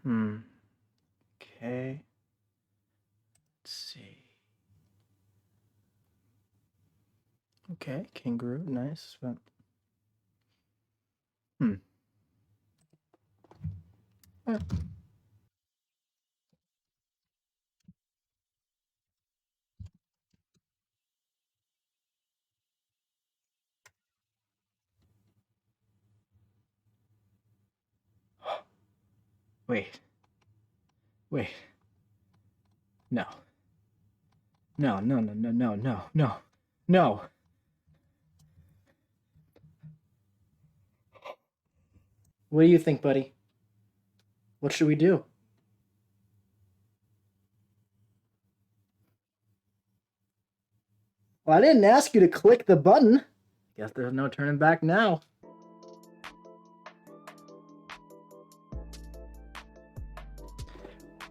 Okay. Let's see. Okay, kangaroo, nice. But wait. Wait. No. No, no, no, no, no, no, no. No. What do you think, buddy? What should we do? Well, I didn't ask you to click the button. Guess there's no turning back now.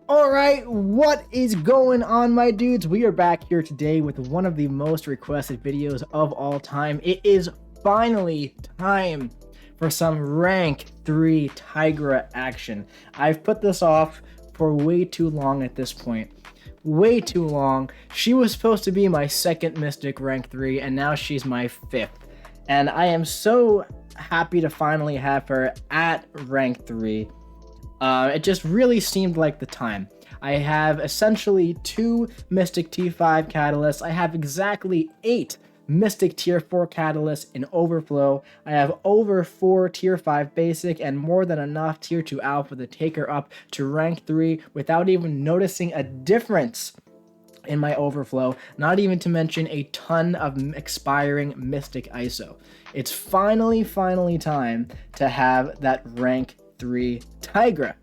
Alright, what is going on, my dudes? We are back here today with one of the most requested videos of all time. It is finally time for some rank 3 Tigra action. I've put this off for way too long at this point. Way too long. She was supposed to be my second Mystic rank 3, and now she's my 5th. And I am so happy to finally have her at rank 3. It just really seemed like the time. I have essentially 2 Mystic T5 catalysts. I have exactly 8 Mystic Tier 4 catalysts in Overflow. I have over 4 Tier 5 Basic and more than enough Tier 2 Alpha to take her up to rank 3 without even noticing a difference in my Overflow, not even to mention a ton of expiring Mystic ISO. It's finally time to have that rank 3 Tigra.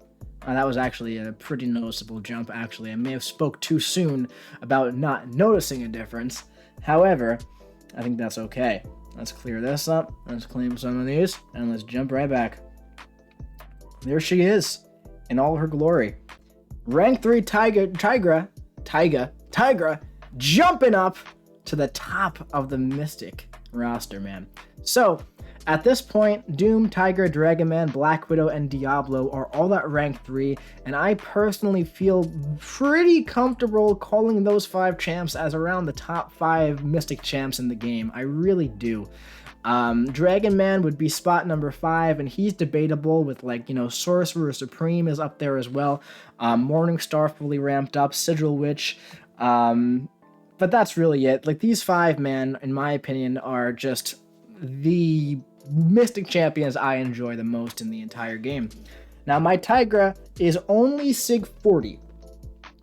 That was actually a pretty noticeable jump, actually. I may have spoke too soon about not noticing a difference. However, I think that's okay. Let's clear this up, let's claim some of these, and let's jump right back. There she is, in all her glory. Rank 3 Tigra, jumping up to the top of the Mystic roster, man. So, at this point, Doom, Tigra, Dragon Man, Black Widow, and Diablo are all at rank 3, and I personally feel pretty comfortable calling those 5 champs as around the top 5 Mystic champs in the game. I really do. Dragon Man would be spot number 5, and he's debatable with, like, Sorcerer Supreme is up there as well. Morningstar fully ramped up, Sigil Witch, but that's really it. Like, these 5, man, in my opinion, are just the Mystic champions I enjoy the most in the entire game. Now, my Tigra is only Sig 40,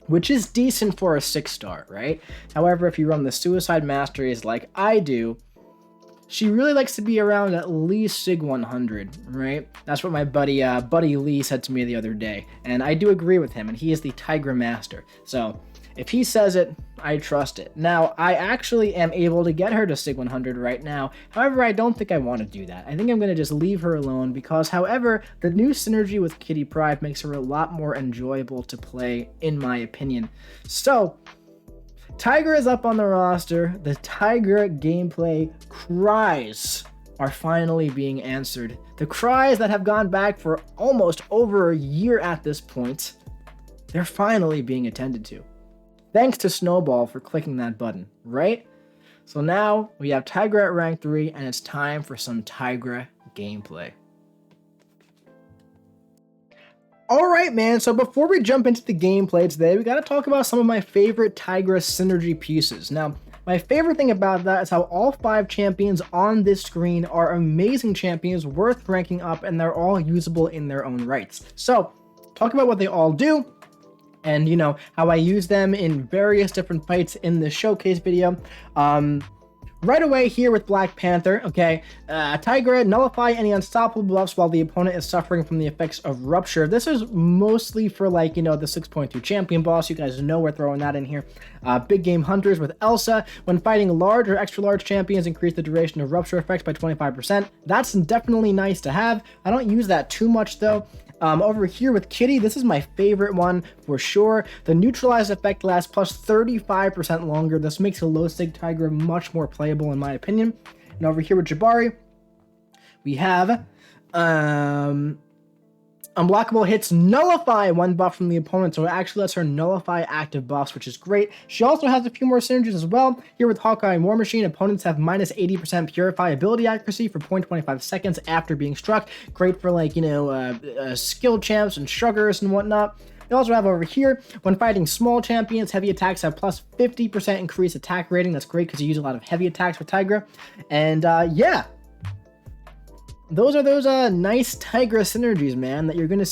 which is decent for a 6-star, right? However, if you run the Suicide Masteries like I do, she really likes to be around at least Sig 100, right? That's what my buddy Lee said to me the other day, and I do agree with him, and he is the Tigra Master. So, if he says it, I trust it. Now, I actually am able to get her to Sig 100 right now. However, I don't think I want to do that. I think I'm going to just leave her alone because, however, the new synergy with Kitty Pryde makes her a lot more enjoyable to play, in my opinion. So, Tigra is up on the roster. The Tigra gameplay cries are finally being answered. The cries that have gone back for almost over a year at this point, they're finally being attended to. Thanks to Snowball for clicking that button, right? So now we have Tigra at rank 3, and it's time for some Tigra gameplay. Alright, man, so before we jump into the gameplay today, we gotta talk about some of my favorite Tigra synergy pieces. Now, my favorite thing about that is how all 5 champions on this screen are amazing champions worth ranking up, and they're all usable in their own rights. So, talk about what they all do, and how I use them in various different fights in the showcase video. Right away here with Black Panther, okay, Tigra, nullify any unstoppable buffs while the opponent is suffering from the effects of Rupture. This is mostly for, like, the 6.2 champion boss. You guys know we're throwing that in here. Big Game Hunters with Elsa. When fighting large or extra large champions, increase the duration of Rupture effects by 25%. That's definitely nice to have. I don't use that too much, though. Over here with Kitty, this is my favorite one for sure. The neutralized effect lasts plus 35% longer. This makes a low sig Tigra much more playable in my opinion. And over here with Jabari, we have Unblockable hits nullify one buff from the opponent, so it actually lets her nullify active buffs, which is great. She also has a few more synergies as well. Here with Hawkeye and War Machine, opponents have minus 80% Purify ability accuracy for 0.25 seconds after being struck. Great for, like, you know, skill champs and Shuggers and whatnot. We also have over here, when fighting small champions, heavy attacks have plus 50% increased attack rating. That's great because you use a lot of heavy attacks with Tigra. And yeah. Those are those nice Tigra synergies, man, that you're gonna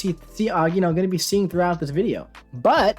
gonna be seeing throughout this video. But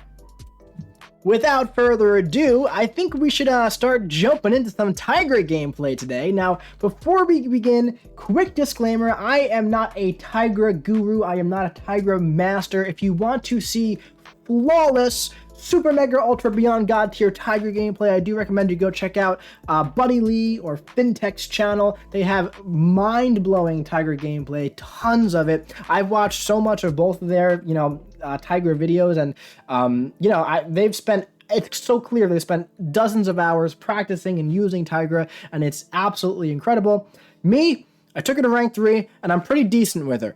without further ado, I think we should start jumping into some Tigra gameplay today. Now, before we begin, quick disclaimer: I am not a Tigra guru. I am not a Tigra master. If you want to see flawless, super mega ultra beyond god tier Tigra gameplay, I do recommend you go check out Buddy Lee or Fintech's channel. They have mind-blowing Tigra gameplay, tons of it. I've watched so much of both of their Tigra videos, and they've spent, it's so clear they spent dozens of hours practicing and using Tigra, and it's absolutely incredible. Me, I took her to rank 3, and I'm pretty decent with her.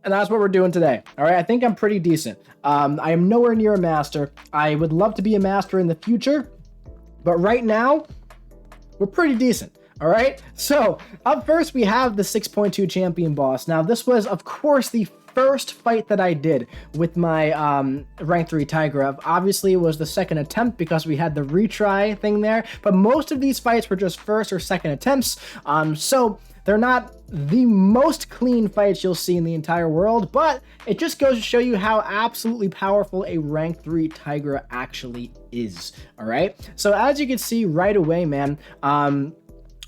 And that's what we're doing today. All right, I think I'm pretty decent. I am nowhere near a master. I would love to be a master in the future, but right now, we're pretty decent. All right, so up first we have the 6.2 champion boss. Now this was, of course, the first fight that I did with my rank 3 Tigra. Obviously, it was the second attempt because we had the retry thing there, but most of these fights were just first or second attempts. So they're not the most clean fights you'll see in the entire world, but it just goes to show you how absolutely powerful a rank 3 Tigra actually is. All right, so as you can see right away, man,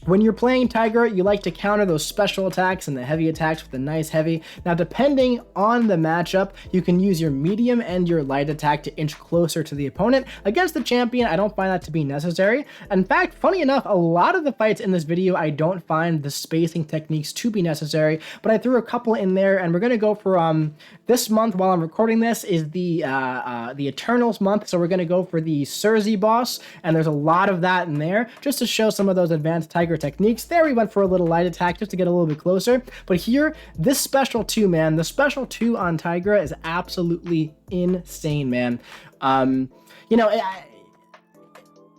when you're playing Tigra, you like to counter those special attacks and the heavy attacks with a nice heavy. Now, depending on the matchup, you can use your medium and your light attack to inch closer to the opponent. Against the champion, I don't find that to be necessary. In fact, funny enough, a lot of the fights in this video, I don't find the spacing techniques to be necessary, but I threw a couple in there, and we're going to go for, this month while I'm recording this is the Eternals month, so we're going to go for the Sersi boss, and there's a lot of that in there, just to show some of those advanced Tigra techniques. There we went for a little light attack just to get a little bit closer. But here, this special 2, man, the special 2 on Tigra is absolutely insane, man.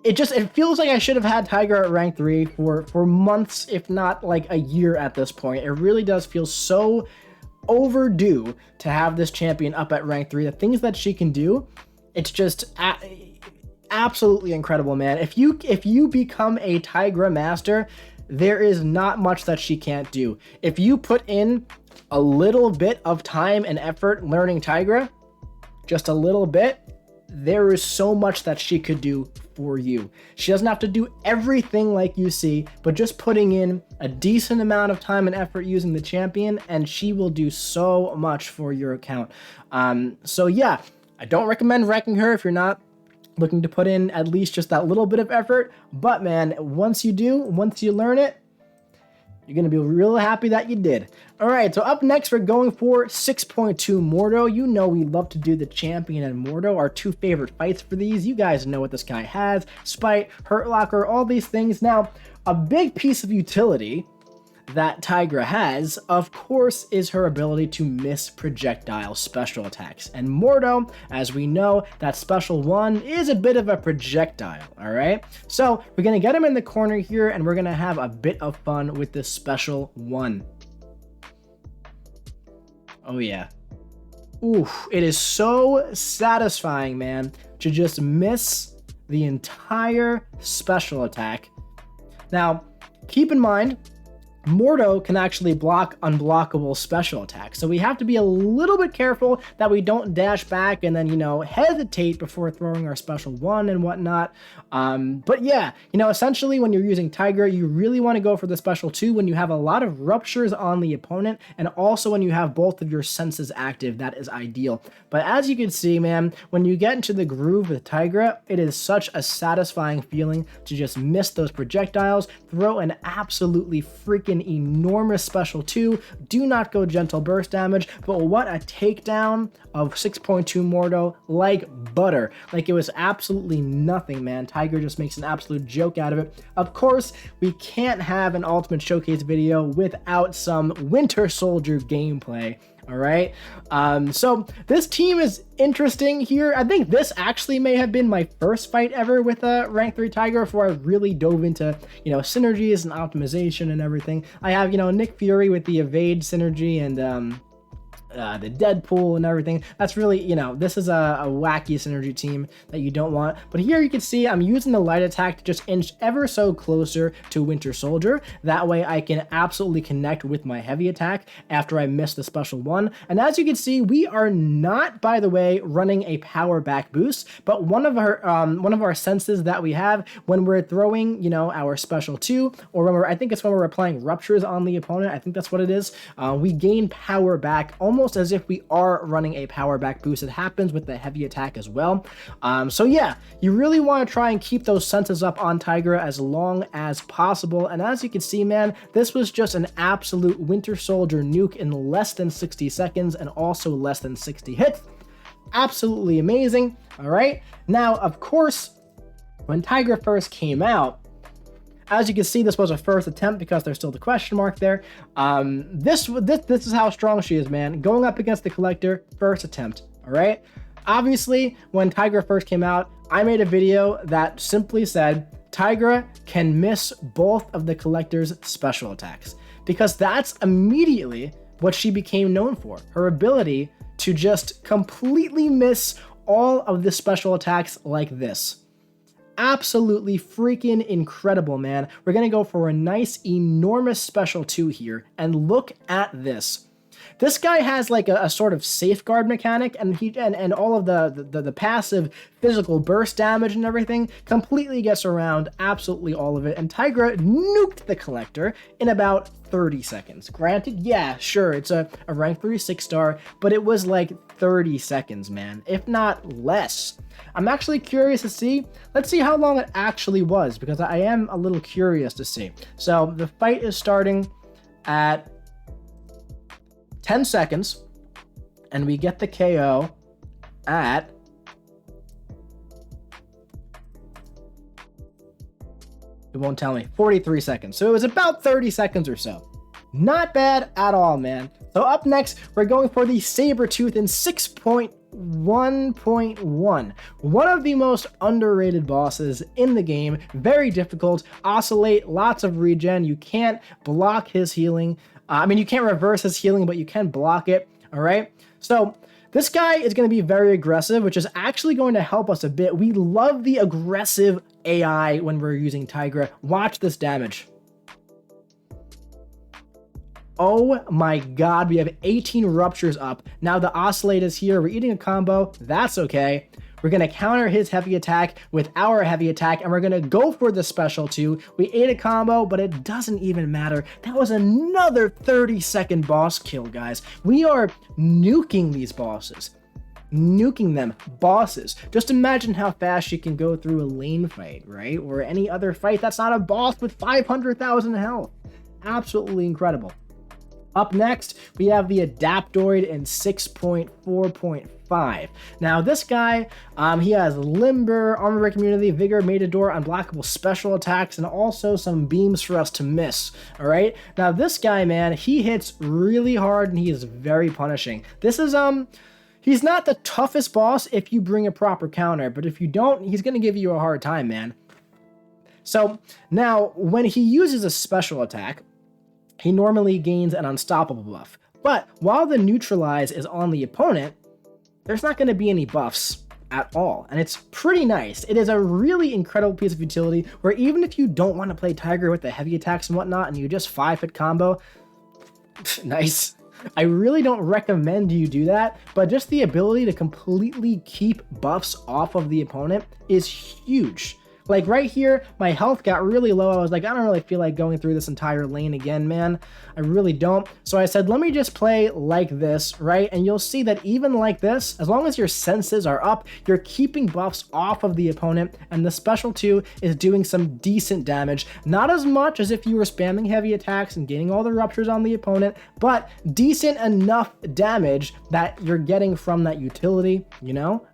It feels like I should have had Tigra at rank 3 for months, if not like a year at this point. It really does feel so overdue to have this champion up at rank 3. The things that she can do, it's just absolutely incredible, man. If you become a Tigra master, there is not much that she can't do. If you put in a little bit of time and effort learning Tigra, just a little bit, there is so much that she could do for you. She doesn't have to do everything like you see, but just putting in a decent amount of time and effort using the champion, and she will do so much for your account. So yeah, I don't recommend ranking her if you're not looking to put in at least just that little bit of effort, but man, once you learn it, you're going to be real happy that you did. All right, so up next, we're going for 6.2 Mordo. You know we love to do the champion and Mordo, our 2 favorite fights for these. You guys know what this guy has: Spite, Hurt Locker, all these things. Now, a big piece of utility that Tigra has, of course, is her ability to miss projectile special attacks. And Mordo, as we know, that special 1 is a bit of a projectile, all right? So we're going to get him in the corner here, and we're going to have a bit of fun with this special 1. Oh, yeah. Oof, it is so satisfying, man, to just miss the entire special attack. Now, keep in mind, Mordo can actually block unblockable special attacks, so we have to be a little bit careful that we don't dash back and then, hesitate before throwing our special 1 and whatnot. But yeah, essentially when you're using Tigra, you really want to go for the special 2 when you have a lot of ruptures on the opponent, and also when you have both of your senses active. That is ideal. But as you can see, man, when you get into the groove with Tigra, it is such a satisfying feeling to just miss those projectiles, throw an absolutely freaking enormous special 2, do not go gentle burst damage, but what a takedown of 6.2 Mordo, like butter. Like, it was absolutely nothing, man. Tigra just makes an absolute joke out of it. Of course, we can't have an Ultimate Showcase video without some Winter Soldier gameplay. All right. So this team is interesting here. I think this actually may have been my first fight ever with a rank 3 Tigra before I really dove into, synergies and optimization and everything. I have, Nick Fury with the evade synergy and the Deadpool and everything. That's really, this is a wacky synergy team that you don't want. But here you can see I'm using the light attack to just inch ever so closer to Winter Soldier. That way I can absolutely connect with my heavy attack after I miss the special one. And as you can see, we are not, by the way, running a power back boost, but one of our senses that we have when we're throwing, our special 2, or I think it's when we're applying ruptures on the opponent. I think that's what it is. We gain power back almost as if we are running a power back boost. It happens with the heavy attack as well. So yeah, you really want to try and keep those senses up on Tigra as long as possible. And as you can see, man, this was just an absolute Winter Soldier nuke in less than 60 seconds and also less than 60 hits. Absolutely amazing. All right. Now, of course, when Tigra first came out, as you can see, this was a first attempt because there's still the question mark there. This is how strong she is, man. Going up against the Collector, first attempt, all right? Obviously, when Tigra first came out, I made a video that simply said, Tigra can miss both of the Collector's special attacks, because that's immediately what she became known for. Her ability to just completely miss all of the special attacks like this. Absolutely freaking incredible, man. We're gonna go for a nice, enormous special 2 here, and look at this. This guy has like a sort of safeguard mechanic, and and all of the passive physical burst damage and everything completely gets around absolutely all of it. And Tigra nuked the Collector in about 30 seconds. Granted, yeah, sure, it's a rank 3 6-star, but it was like 30 seconds, man, if not less. I'm actually curious to see. Let's see how long it actually was, because I am a little curious to see. So the fight is starting at 10 seconds, and we get the KO at it won't tell me, 43 seconds. So it was about 30 seconds or so. Not bad at all, man. So up next, we're going for the Sabretooth in 6.1.1. One of the most underrated bosses in the game. Very difficult. Oscillate, lots of regen. You can't block his healing. You can't reverse his healing, but you can block it, all right? So this guy is going to be very aggressive, which is actually going to help us a bit. We love the aggressive AI when we're using Tigra. Watch this damage. Oh my god, we have 18 ruptures up. Now the Oscillate is here. We're eating a combo. That's okay. We're going to counter his heavy attack with our heavy attack, and we're going to go for the special 2. We ate a combo, but it doesn't even matter. That was another 30-second boss kill, guys. We are nuking these bosses. Nuking them. Bosses. Just imagine how fast you can go through a lane fight, right? Or any other fight that's not a boss with 500,000 health. Absolutely incredible. Up next, we have the Adaptoid in 6.4.5. Now, this guy, he has Limber, Armor Break Immunity, Vigor, Matador, Unblockable Special Attacks, and also some beams for us to miss, all right? Now, this guy, man, he hits really hard, and he is very punishing. This is, he's not the toughest boss if you bring a proper counter, but if you don't, he's going to give you a hard time, man. So, now, when he uses a special attack, he normally gains an unstoppable buff. But while the neutralize is on the opponent, there's not going to be any buffs at all. And it's pretty nice. It is a really incredible piece of utility where even if you don't want to play Tiger with the heavy attacks and whatnot, and you just 5-hit combo, nice. I really don't recommend you do that, but just the ability to completely keep buffs off of the opponent is huge. Like right here, my health got really low. I was like, I don't really feel like going through this entire lane again, man. I really don't. So I said, let me just play like this, right? And you'll see that even like this, as long as your senses are up, you're keeping buffs off of the opponent, and the special 2 is doing some decent damage. Not as much as if you were spamming heavy attacks and getting all the ruptures on the opponent, but decent enough damage that you're getting from that utility,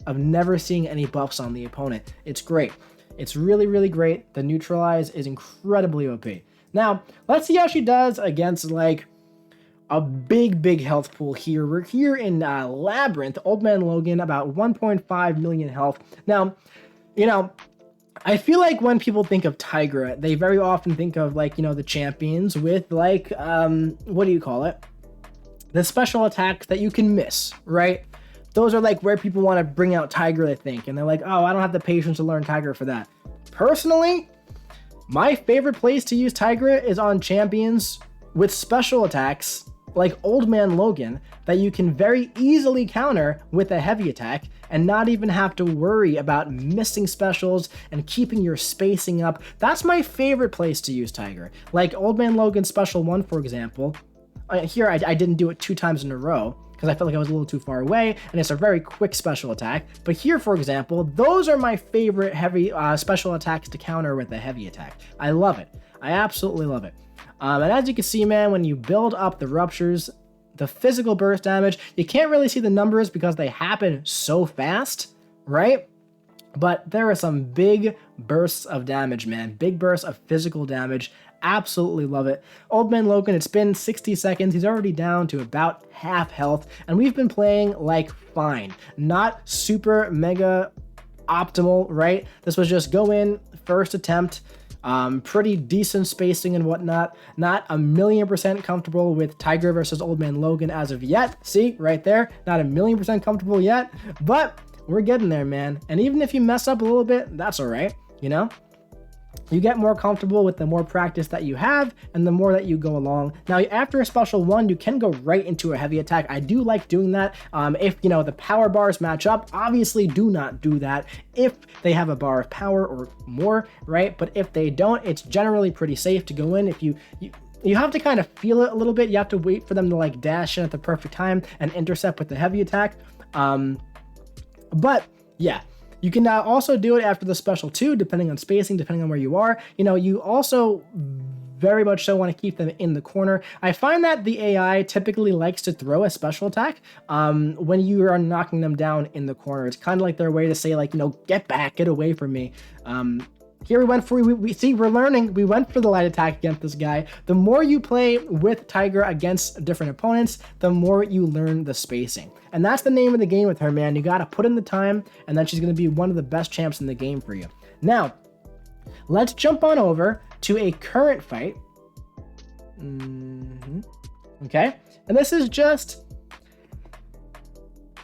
of never seeing any buffs on the opponent. It's great. It's really, really great. The neutralize is incredibly OP. Now, let's see how she does against, like, a big health pool here. We're here in Labyrinth, Old Man Logan, about 1.5 million health. Now, you know, I feel like when people think of Tigra, they very often think of, like, you know, the champions with, like, what do you call it? The special attacks that you can miss, right? Those are like where people want to bring out Tigra, I think, and they're like, oh, I don't have the patience to learn Tigra for that. Personally, my favorite place to use Tigra is on champions with special attacks like Old Man Logan that you can very easily counter with a heavy attack and not even have to worry about missing specials and keeping your spacing up. That's my favorite place to use Tigra. Like Old Man Logan Special 1, for example. Here I didn't do it 2 times in a row because I felt like I was a little too far away, and it's a very quick special attack. But here, for example, those are my favorite heavy special attacks to counter with a heavy attack. I love it. I absolutely love it. And as you can see, man, when you build up the ruptures, the physical burst damage, you can't really see the numbers because they happen so fast, right? But there are some big bursts of damage, man. Big bursts of physical damage. Absolutely love it. Old Man Logan, it's been 60 seconds. He's already down to about half health, and we've been playing like fine. Not super mega optimal, right? This was just go in, first attempt, pretty decent spacing and whatnot. Not 1,000,000% comfortable with Tigra versus Old Man Logan as of yet. See, right there, not 1,000,000% comfortable yet, but we're getting there, man. And even if you mess up a little bit, that's all right, you know? You get more comfortable with the more practice that you have and the more that you go along. Now, after a special 1, you can go right into a heavy attack. I do like doing that. If, you know, the power bars match up, obviously do not do that if they have a bar of power or more, right? But if they don't, it's generally pretty safe to go in. If you have to kind of feel it a little bit. You have to wait for them to like dash in at the perfect time and intercept with the heavy attack. But yeah. You can also do it after the special 2, depending on spacing, depending on where you are. You know, you also very much so want to keep them in the corner. I find that the AI typically likes to throw a special attack when you are knocking them down in the corner. It's kind of like their way to say, like, you know, get back, get away from me. Here we went for, we see, we're learning. We went for the light attack against this guy. The more you play with Tigra against different opponents, the more you learn the spacing. And that's the name of the game with her, man. You got to put in the time, and then she's going to be one of the best champs in the game for you. Now, let's jump on over to a current fight. Okay, and this is just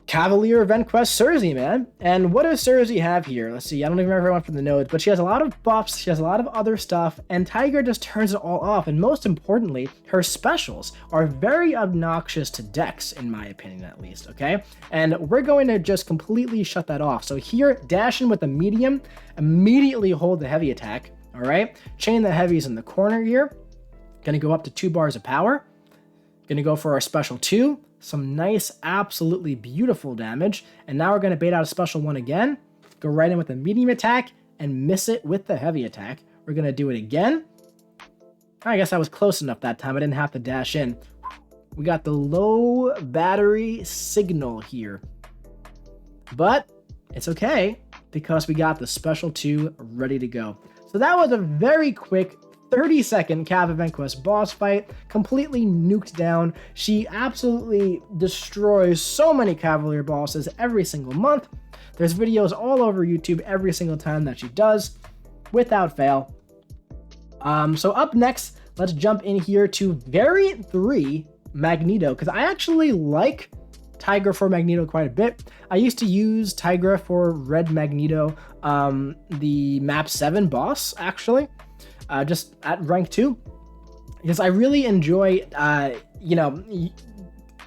Cavalier Event Quest Sersi, man. And what does Cersei have here? Let's see, I don't even remember everyone from the nodes, but she has a lot of buffs, she has a lot of other stuff, and Tigra just turns it all off. And most importantly, her specials are very obnoxious to Dex, in my opinion at least, okay? And we're going to just completely shut that off. So here, dash in with the medium, immediately hold the heavy attack, all right? Chain the heavies in the corner here. Gonna go up to 2 bars of power. Gonna go for our special 2. Some nice, absolutely beautiful damage. And now we're going to bait out a special 1 again. Go right in with a medium attack and miss it with the heavy attack. We're going to do it again. I guess I was close enough that time. I didn't have to dash in. We got the low battery signal here. But it's okay because we got the special 2 ready to go. So that was a very quick 30-second Cav Event Quest boss fight, completely nuked down. She absolutely destroys so many Cavalier bosses every single month. There's videos all over YouTube every single time that she does, without fail. So up next, let's jump in here to Variant 3 Magneto, because I actually like Tigra for Magneto quite a bit. I used to use Tigra for Red Magneto, the map 7 boss, actually. Just at rank 2, because I really enjoy, you know,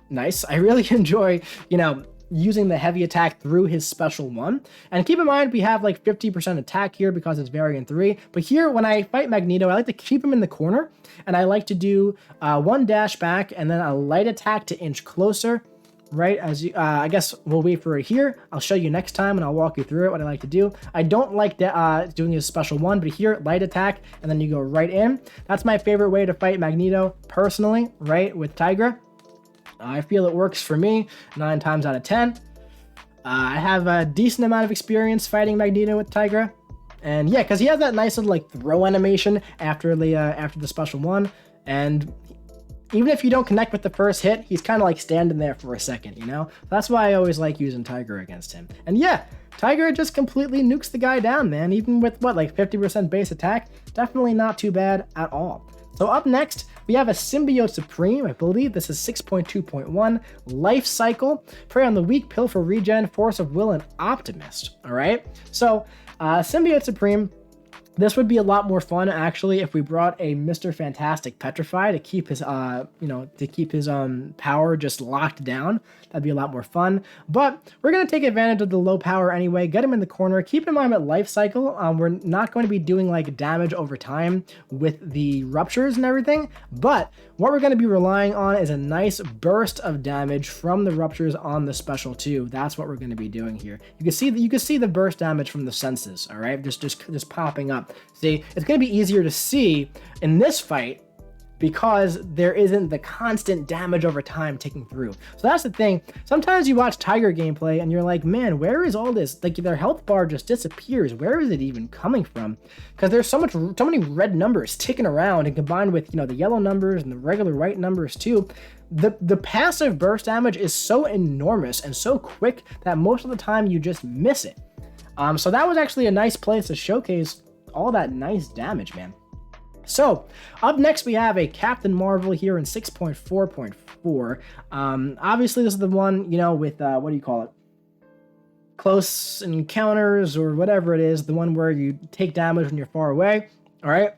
nice. I really enjoy, you know, using the heavy attack through his special 1. And keep in mind, we have like 50% attack here because it's variant 3. But here, when I fight Magneto, I like to keep him in the corner, and I like to do 1 dash back and then a light attack to inch closer. Right, as you, I guess we'll wait for it here. I'll show you next time and I'll walk you through it, what I like to do. I don't like doing a special 1, but here, light attack, and then you go right in. That's my favorite way to fight Magneto, personally, right, with Tigra. I feel it works for me 9 times out of 10. I have a decent amount of experience fighting Magneto with Tigra. And yeah, because he has that nice little like throw animation after the special 1. And even if you don't connect with the first hit, he's kind of like standing there for a second, you know? That's why I always like using Tigra against him. And yeah, Tigra just completely nukes the guy down, man. Even with what, like 50% base attack? Definitely not too bad at all. So up next, we have a Symbiote Supreme. I believe this is 6.2.1. Life Cycle. Prey on the weak, pill for regen, force of will, and optimist. All right? So Symbiote Supreme, this would be a lot more fun actually if we brought a Mr. Fantastic Petrify to keep his power just locked down. That'd be a lot more fun. But we're gonna take advantage of the low power anyway. Get him in the corner. Keep in mind with Life Cycle, we're not going to be doing like damage over time with the ruptures and everything. But what we're going to be relying on is a nice burst of damage from the ruptures on the special 2. That's what we're going to be doing here. You can see the burst damage from the senses. All right, just popping up. See, it's going to be easier to see in this fight because there isn't the constant damage over time taking through. So that's the thing. Sometimes you watch Tiger gameplay and you're like, man, where is all this? Like their health bar just disappears. Where is it even coming from? Because there's so many red numbers ticking around, and combined with, you know, the yellow numbers and the regular white numbers too, the passive burst damage is so enormous and so quick that most of the time you just miss it. So that was actually a nice place to showcase all that nice damage, man. So, up next we have a Captain Marvel here in 6.4.4. Obviously this is the one, you know, with, what do you call it? Close encounters or whatever it is, the one where you take damage when you're far away, all right?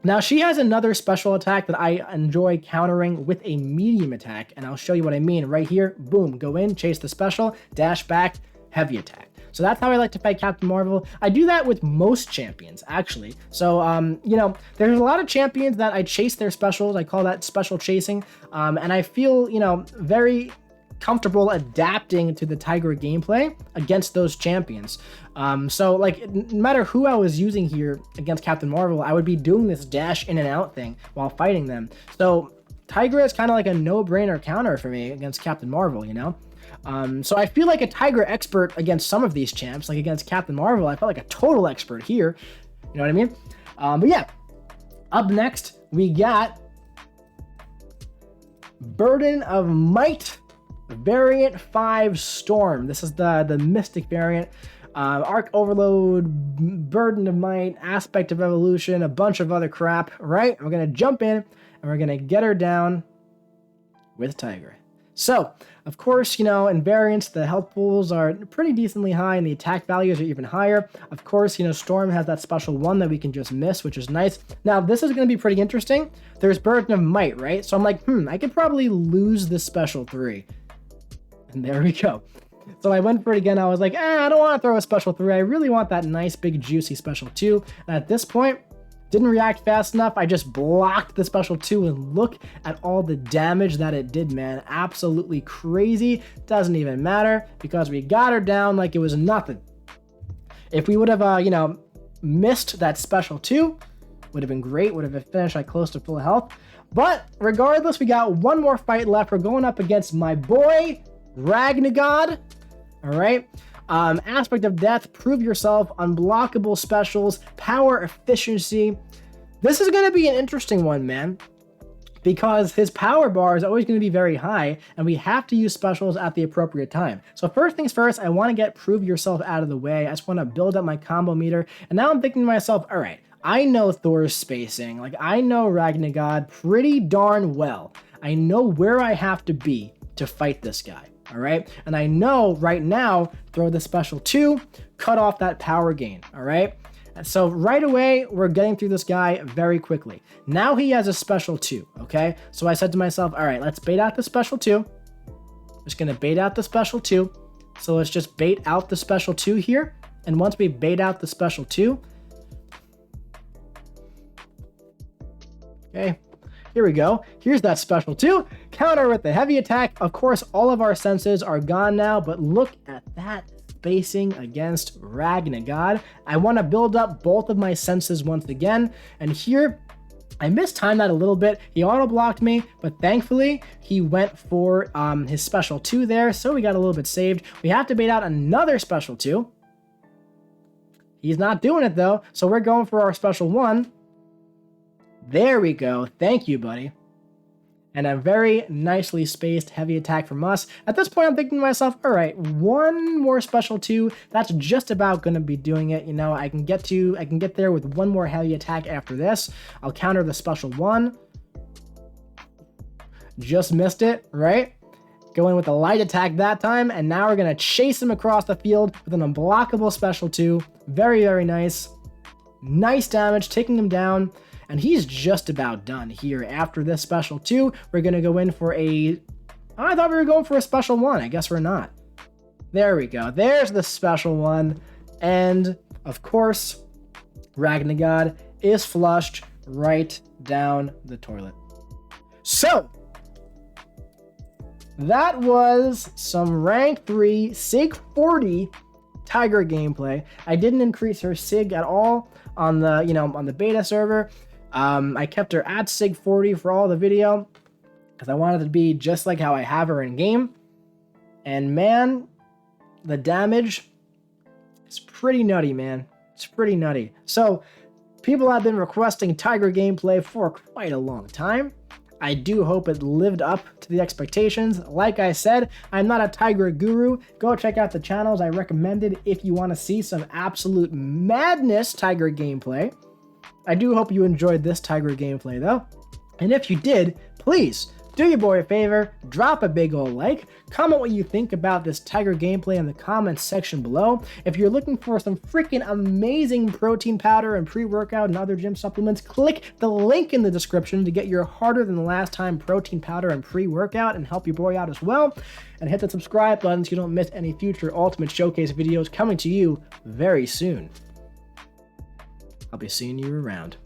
Now, she has another special attack that I enjoy countering with a medium attack, and I'll show you what I mean right here. Boom, go in, chase the special, dash back, heavy attack. So that's how I like to fight Captain Marvel. I do that with most champions, actually. So, you know, there's a lot of champions that I chase their specials. I call that special chasing. And I feel, you know, very comfortable adapting to the Tigra gameplay against those champions. So, like, no matter who I was using here against Captain Marvel, I would be doing this dash in and out thing while fighting them. So, Tigra is kind of like a no-brainer counter for me against Captain Marvel, you know? So I feel like a Tigra expert against some of these champs, like against Captain Marvel. I felt like a total expert here. You know what I mean? But yeah, up next we got Burden of Might Variant 5 Storm. This is the Mystic variant. Arc Overload, Burden of Might, Aspect of Evolution, a bunch of other crap, right? We're going to jump in and we're going to get her down with Tigra. So, of course, you know, in variants, the health pools are pretty decently high and the attack values are even higher. Of course, you know, Storm has that special 1 that we can just miss, which is nice. Now, this is going to be pretty interesting. There's Burden of Might, right? So I'm like, I could probably lose this special 3. And there we go. So I went for it again. I was like, I don't want to throw a special 3. I really want that nice, big, juicy special 2. And at this point, didn't react fast enough. I just blocked the special 2 and look at all the damage that it did, man. Absolutely crazy. Doesn't even matter because we got her down like it was nothing. If we would have, you know, missed that special 2, would have been great. Would have finished like close to full health. But regardless, we got one more fight left. We're going up against my boy, Ragnarok. All right. Aspect of Death, Prove Yourself, Unblockable Specials, Power Efficiency. This is going to be an interesting one, man, because his power bar is always going to be very high, and we have to use specials at the appropriate time. So first things first, I want to get Prove Yourself out of the way. I just want to build up my combo meter, and now I'm thinking to myself, all right, I know Thor's spacing. Like, I know Ragnarok pretty darn well. I know where I have to be to fight this guy. All right, and I know right now, throw the special 2, cut off that power gain. All right, and so right away, we're getting through this guy very quickly. Now he has a special 2. Okay, so I said to myself, all right, let's bait out the special 2. Just gonna bait out the special 2. So let's just bait out the special 2 here. And once we bait out the special 2, okay. Here we go. Here's that special 2. Counter with the heavy attack. Of course, all of our senses are gone now, but look at that spacing against Ragnarok. I want to build up both of my senses once again. And here, I mistimed that a little bit. He auto-blocked me, but thankfully, he went for his special 2 there, so we got a little bit saved. We have to bait out another special 2. He's not doing it, though, so we're going for our special 1. There we go. Thank you, buddy. and a very nicely spaced heavy attack from us. At this point, I'm thinking to myself, all right, one more special 2, that's just about going to be doing it. You know, I can get there with one more heavy attack after this. I'll counter the special 1. Just missed it, right? Go in with a light attack that time, and now we're going to chase him across the field with an unblockable special 2. Very, very nice. Nice damage, taking him down, and he's just about done here. After this special 2, we're going to go in for a... I thought we were going for a special 1. I guess we're not. There we go. There's the special 1. And, of course, Ragnarok is flushed right down the toilet. So, that was some rank 3 Sig 40 Tigra gameplay. I didn't increase her Sig at all on the, on the beta server. I kept her at Sig 40 for all the video because I wanted to be just like how I have her in game. And man, the damage is pretty nutty, man. It's pretty nutty. So, people have been requesting Tigra gameplay for quite a long time. I do hope it lived up to the expectations. Like I said, I'm not a Tigra guru. Go check out the channels I recommended if you want to see some absolute madness Tigra gameplay. I do hope you enjoyed this Tigra gameplay though. And if you did, please do your boy a favor, drop a big ol' like, comment what you think about this Tigra gameplay in the comments section below. If you're looking for some freaking amazing protein powder and pre-workout and other gym supplements, click the link in the description to get your harder than the last time protein powder and pre-workout and help your boy out as well. And hit the subscribe button so you don't miss any future Ultimate Showcase videos coming to you very soon. I'll be seeing you around.